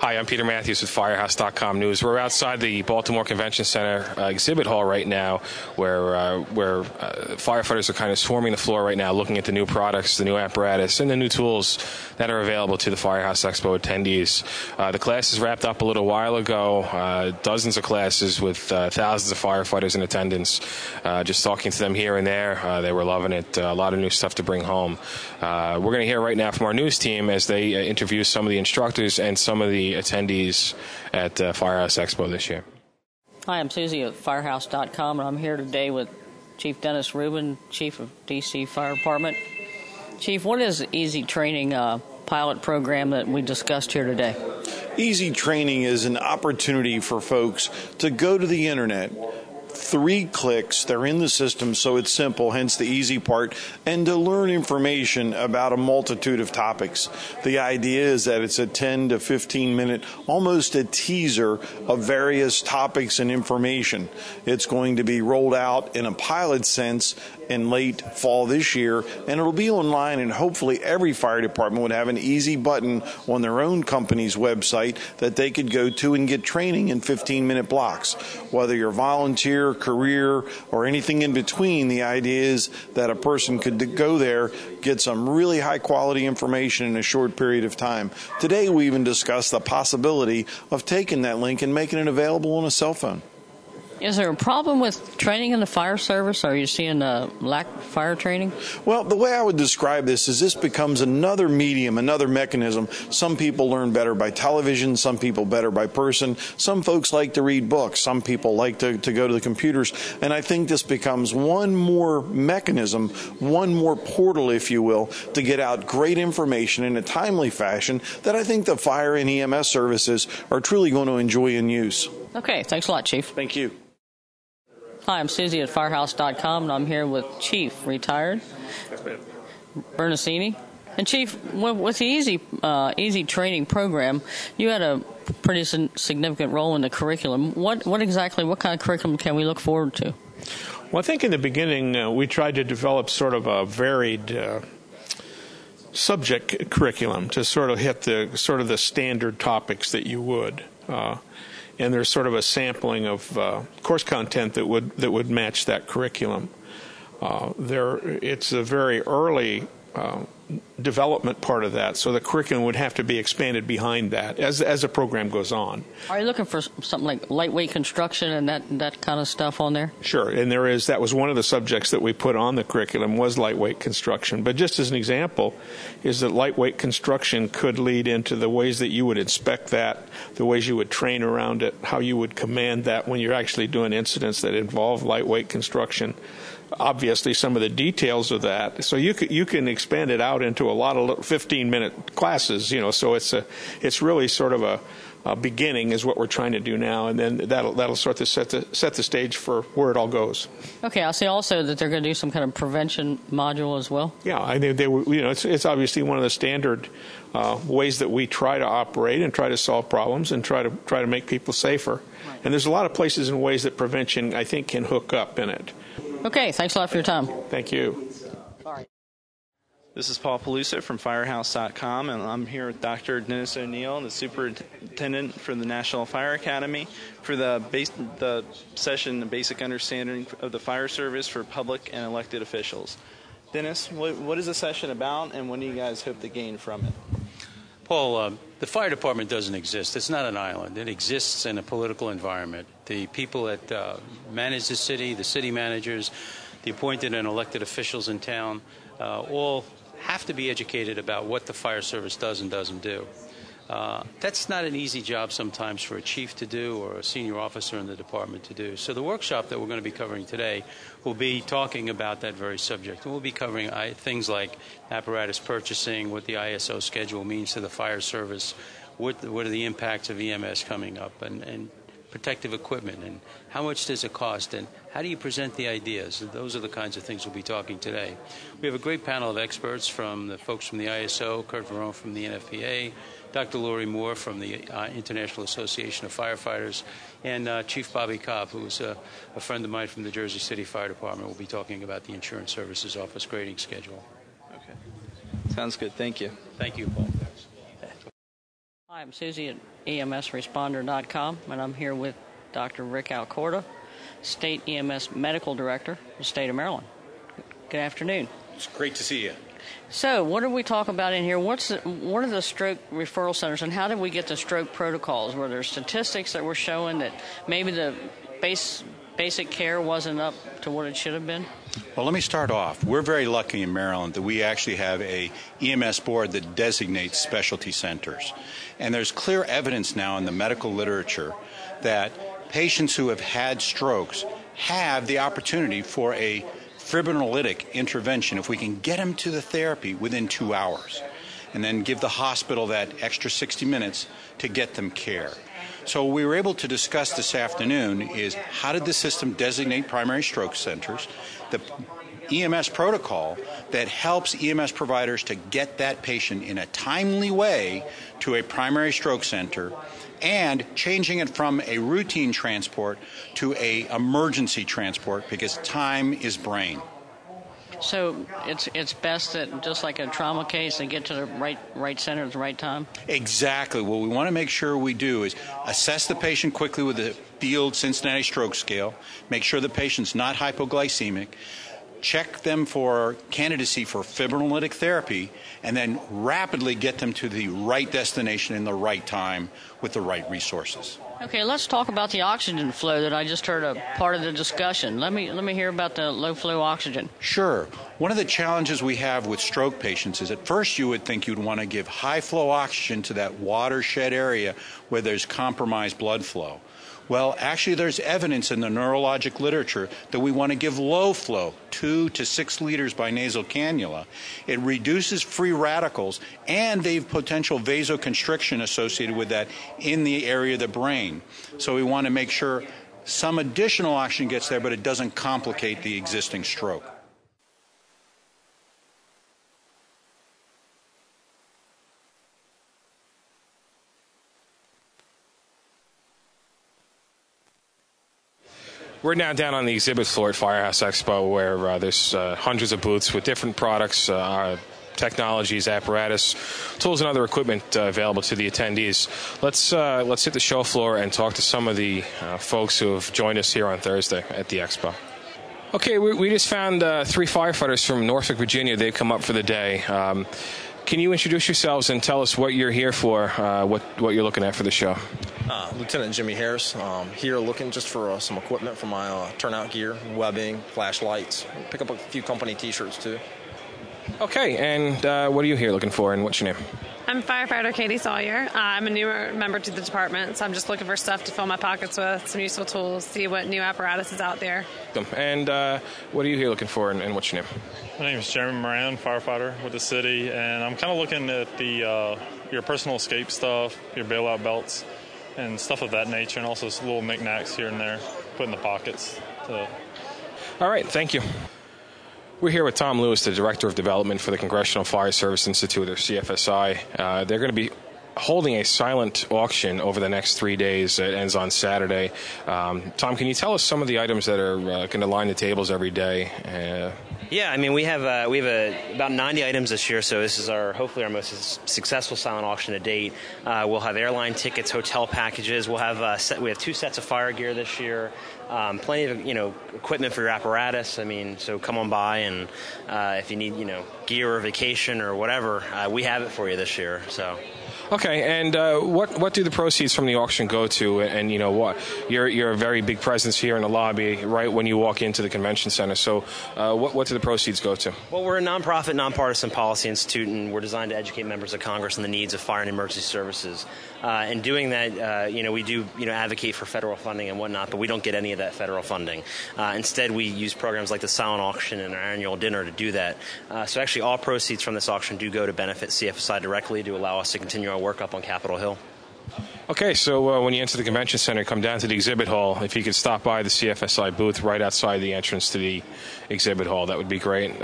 Hi, I'm Peter Matthews with Firehouse.com News. We're outside the Baltimore Convention Center exhibit hall right now, where firefighters are kind of swarming the floor right now, looking at the new products, the new apparatus, and the new tools that are available to the Firehouse Expo attendees. The classes wrapped up a little while ago. Dozens of classes with thousands of firefighters in attendance. Just talking to them here and there, they were loving it. A lot of new stuff to bring home. We're going to hear right now from our news team as they interview some of the instructors and some of the attendees at Firehouse Expo this year. Hi, I'm Susie at Firehouse.com, and I'm here today with Chief Dennis Rubin, Chief of D.C. Fire Department. Chief, what is the Easy Training pilot program that we discussed here today? Easy Training is an opportunity for folks to go to the internet. 3 clicks, they're in the system, so it's simple, hence the easy part, and to learn information about a multitude of topics. The idea is that it's a 10 to 15 minute, almost a teaser of various topics and information. It's going to be rolled out in a pilot sense in late fall this year, and it'll be online, and hopefully every fire department would have an easy button on their own company's website that they could go to and get training in 15-minute blocks. Whether you're volunteer, career, or anything in between, the idea is that a person could go there, get some really high-quality information in a short period of time. Today, we even discussed the possibility of taking that link and making it available on a cell phone. Is there a problem with training in the fire service? Are you seeing a lack of fire training? Well, the way I would describe this is this becomes another medium, another mechanism. Some people learn better by television, some people better by person. Some folks like to read books, some people like to go to the computers. And I think this becomes one more mechanism, one more portal, if you will, to get out great information in a timely fashion that I think the fire and EMS services are truly going to enjoy and use. Okay, thanks a lot, Chief. Thank you. Hi, I'm Susie at Firehouse.com, and I'm here with Chief, retired, Bernasini. And Chief, with the Easy Training program, you had a pretty significant role in the curriculum. What kind of curriculum can we look forward to? Well, I think in the beginning we tried to develop sort of a varied subject curriculum to sort of hit the standard topics that you would. And there's sort of a sampling of course content that would match that curriculum. It's a very early development part of that, so the curriculum would have to be expanded behind that as the program goes on. Are you looking for something like lightweight construction and that kind of stuff on there? Sure, and that was one of the subjects that we put on the curriculum was lightweight construction. But just as an example, is that lightweight construction could lead into the ways that you would inspect that, the ways you would train around it, how you would command that when you're actually doing incidents that involve lightweight construction. Obviously, some of the details of that. So you can expand it out into a lot of 15-minute classes. So it's really sort of a beginning is what we're trying to do now, and then that'll sort of set the stage for where it all goes. Okay, I'll say also that they're going to do some kind of prevention module as well. Yeah, I think it's obviously one of the standard ways that we try to operate and try to solve problems and try to make people safer. Right. And there's a lot of places and ways that prevention, I think, can hook up in it. Okay, thanks a lot for your time. Thank you. All right. This is Paul Palusa from Firehouse.com, and I'm here with Dr. Dennis O'Neill, the superintendent for the National Fire Academy, for the session, The Basic Understanding of the Fire Service for Public and Elected Officials. Dennis, what is the session about, and what do you guys hope to gain from it? Paul, the fire department doesn't exist. It's not an island. It exists in a political environment. The people that manage the city managers, the appointed and elected officials in town, all have to be educated about what the fire service does and doesn't do. That's not an easy job sometimes for a chief to do or a senior officer in the department to do. So the workshop that we're going to be covering today will be talking about that very subject. And we'll be covering things like apparatus purchasing, what the ISO schedule means to the fire service, what are the impacts of EMS coming up, and protective equipment, and how much does it cost, and how do you present the ideas? And those are the kinds of things we'll be talking today. We have a great panel of experts from the folks from the ISO, Kurt Verone from the NFPA, Dr. Lori Moore from the International Association of Firefighters, and Chief Bobby Cobb, who is a friend of mine from the Jersey City Fire Department, will be talking about the Insurance Services Office grading schedule. Okay. Sounds good. Thank you. Thank you, Paul. Hi, I'm Susie at EMSresponder.com, and I'm here with Dr. Rick Alcorta, State EMS Medical Director of the State of Maryland. Good afternoon. It's great to see you. So, what did we talk about in here? What are the stroke referral centers, and how did we get the stroke protocols? Were there statistics that were showing that maybe the basic care wasn't up to what it should have been? Well, let me start off. We're very lucky in Maryland that we actually have a EMS board that designates specialty centers. And there's clear evidence now in the medical literature that patients who have had strokes have the opportunity for a fibrinolytic intervention if we can get them to the therapy within 2 hours and then give the hospital that extra 60 minutes to get them care. So what we were able to discuss this afternoon is how did the system designate primary stroke centers, the EMS protocol that helps EMS providers to get that patient in a timely way to a primary stroke center, and changing it from a routine transport to a emergency transport, because time is brain. So it's best that, just like a trauma case, they get to the right center at the right time? Exactly. What we want to make sure we do is assess the patient quickly with the field Cincinnati stroke scale, make sure the patient's not hypoglycemic, check them for candidacy for fibrinolytic therapy, and then rapidly get them to the right destination in the right time with the right resources. Okay, let's talk about the oxygen flow that I just heard a part of the discussion. Let me hear about the low flow oxygen. Sure. One of the challenges we have with stroke patients is at first you would think you'd want to give high flow oxygen to that watershed area where there's compromised blood flow. Well, actually, there's evidence in the neurologic literature that we want to give low flow, 2 to 6 liters by nasal cannula. It reduces free radicals, and they have potential vasoconstriction associated with that in the area of the brain. So we want to make sure some additional oxygen gets there, but it doesn't complicate the existing stroke. We're now down on the exhibit floor at Firehouse Expo, where there's hundreds of booths with different products, technologies, apparatus, tools, and other equipment available to the attendees. Let's hit the show floor and talk to some of the folks who have joined us here on Thursday at the expo. Okay, we just found 3 firefighters from Norfolk, Virginia. They've come up for the day. Can you introduce yourselves and tell us what you're here for, what you're looking at for the show? Lieutenant Jimmy Harris, here looking just for some equipment for my turnout gear, webbing, flashlights. Pick up a few company T-shirts too. Okay, and what are you here looking for, and what's your name? I'm firefighter Katie Sawyer. I'm a newer member to the department, so I'm just looking for stuff to fill my pockets with, some useful tools, see what new apparatus is out there. And what are you here looking for, and what's your name? My name is Jeremy Moran, firefighter with the city, and I'm kind of looking at the your personal escape stuff, your bailout belts, and stuff of that nature, and also little knickknacks here and there, put in the pockets. All right, thank you. We're here with Tom Lewis, the Director of Development for the Congressional Fire Service Institute, or CFSI. They're going to be holding a silent auction over the next 3 days. It ends on Saturday. Tom, can you tell us some of the items that are going to line the tables every day? Yeah, I mean, we have about 90 items this year, so this is hopefully our most successful silent auction to date. We'll have airline tickets, hotel packages. We have 2 sets of fire gear this year. Plenty of equipment for your apparatus. I mean, so come on by, and if you need gear or vacation or whatever, we have it for you this year. So. Okay, and what do the proceeds from the auction go to? And what you're a very big presence here in the lobby, right when you walk into the convention center. So, what do the proceeds go to? Well, we're a nonprofit, nonpartisan policy institute, and we're designed to educate members of Congress on the needs of fire and emergency services. In doing that, we do advocate for federal funding and whatnot, but we don't get any of that federal funding. Instead, we use programs like the silent auction and our annual dinner to do that. So, actually, all proceeds from this auction do go to benefit CFSI directly to allow us to continue our work up on Capitol Hill. Okay, so when you enter the convention center, come down to the exhibit hall. If you could stop by the CFSI booth right outside the entrance to the exhibit hall, that would be great.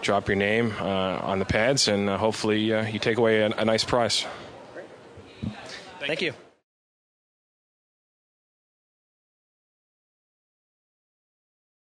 Drop your name on the pads, and hopefully you take away a nice prize. Thank you.